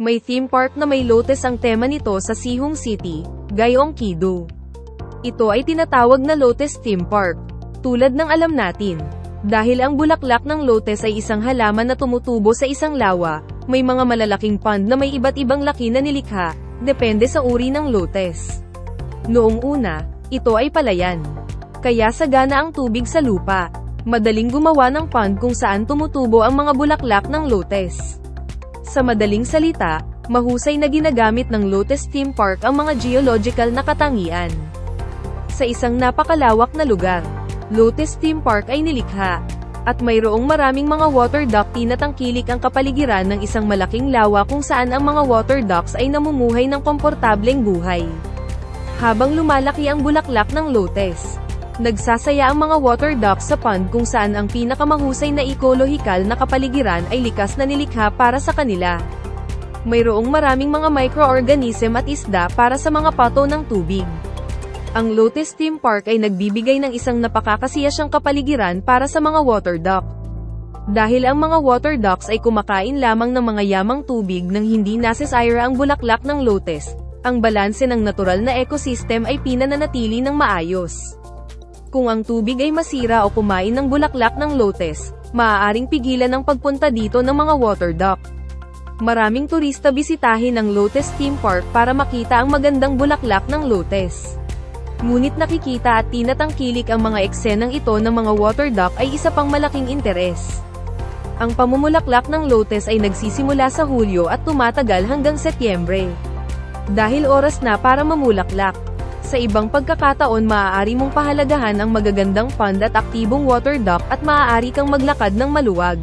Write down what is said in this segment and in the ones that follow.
May theme park na may lotus ang tema nito sa Sihong City, Gyeonggi-do. Ito ay tinatawag na Lotus Theme Park. Tulad ng alam natin, dahil ang bulaklak ng lotus ay isang halaman na tumutubo sa isang lawa, may mga malalaking pond na may iba't ibang laki na nilikha, depende sa uri ng lotus. Noong una, ito ay palayan. Kaya sagana ang tubig sa lupa. Madaling gumawa ng pond kung saan tumutubo ang mga bulaklak ng lotus. Sa madaling salita, mahusay na ginagamit ng Lotus Theme Park ang mga geological na katangian. Sa isang napakalawak na lugar, Lotus Theme Park ay nilikha, at mayroong maraming mga water ducty na tangkilik ang kapaligiran ng isang malaking lawa kung saan ang mga water ducks ay namumuhay ng komportableng buhay. Habang lumalaki ang bulaklak ng lotus, nagsasaya ang mga water ducks sa pond kung saan ang pinakamahusay na ecolohikal na kapaligiran ay likas na nilikha para sa kanila. Mayroong maraming mga microorganism at isda para sa mga pato ng tubig. Ang Lotus Theme Park ay nagbibigay ng isang napakakasiyasyang kapaligiran para sa mga water duck. Dahil ang mga water ducks ay kumakain lamang ng mga yamang tubig nang hindi nasisira ang bulaklak ng lotus, ang balanse ng natural na ecosystem ay pinananatili ng maayos. Kung ang tubig ay masira o kumain ng bulaklak ng lotus, maaaring pigilan ang pagpunta dito ng mga water duck. Maraming turista bisitahin ang Lotus Theme Park para makita ang magandang bulaklak ng lotus. Ngunit nakikita at tinatangkilik ang mga eksenang ito ng mga water duck ay isa pang malaking interes. Ang pamumulaklak ng lotus ay nagsisimula sa Hulyo at tumatagal hanggang Setyembre. Dahil oras na para mamulaklak, sa ibang pagkakataon maaari mong pahalagahan ang magagandang pond at aktibong water duck at maaari kang maglakad ng maluwag.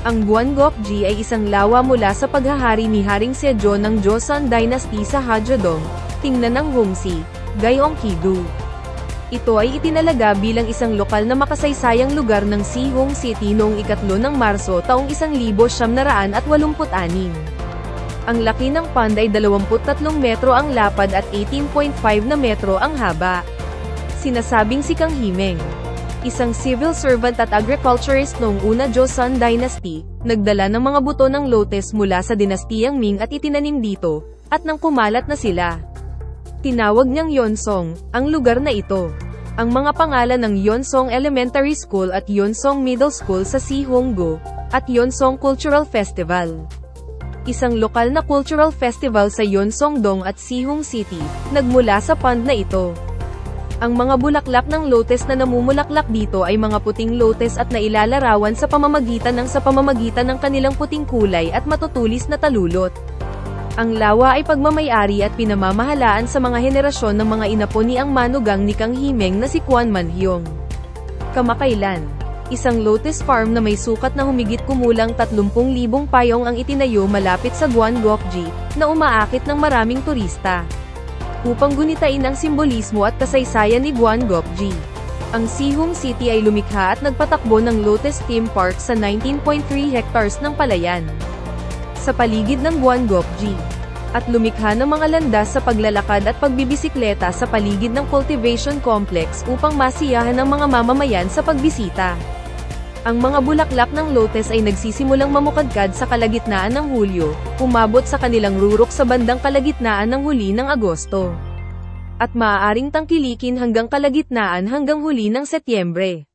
Ang Gyeonggi ay isang lawa mula sa paghahari ni Haring Sejong ng Joseon Dynasty sa Hajodong, tingnan ng Gyeonggi, Gyeonggi-do. Ito ay itinalaga bilang isang lokal na makasaysayang lugar ng Sihong City noong 3 ng Marso taong 1986. Ang laki ng pond ay 23 metro ang lapad at 18.5 na metro ang haba. Sinasabing si Kang Himeng, isang civil servant at agriculturist noong una Joseon Dynasty, nagdala ng mga buto ng lotus mula sa dinastiyang Ming at itinanim dito, at nang kumalat na sila, tinawag niyang Yeonsong, ang lugar na ito. Ang mga pangalan ng Yeonsong Elementary School at Yeonsong Middle School sa Sihonggo, at Yeonsong Cultural Festival. Isang lokal na cultural festival sa Yeonsong-dong at Sihong City, nagmula sa pond na ito. Ang mga bulaklak ng lotus na namumulaklak dito ay mga puting lotus at nailalarawan sa pamamagitan ng kanilang puting kulay at matutulis na talulot. Ang lawa ay pagmamay-ari at pinamamahalaan sa mga henerasyon ng mga inapo ni ang manugang ni Kang Himeng na si Kwon Man-hyung. Kamakailan, isang lotus farm na may sukat na humigit kumulang 30,000 payong ang itinayo malapit sa Gyeonggi, na umaakit ng maraming turista. Upang gunitain ang simbolismo at kasaysayan ni Gyeonggi, ang Sihong City ay lumikha at nagpatakbo ng Lotus Theme Park sa 19.3 hectares ng palayan sa paligid ng Gyeonggi, at lumikha ng mga landas sa paglalakad at pagbibisikleta sa paligid ng cultivation complex upang masiyahan ng mga mamamayan sa pagbisita. Ang mga bulaklak ng lotus ay nagsisimulang mamukadkad sa kalagitnaan ng Hulyo, umabot sa kanilang rurok sa bandang kalagitnaan ng huli ng Agosto, at maaaring tangkilikin hanggang kalagitnaan hanggang huli ng Setyembre.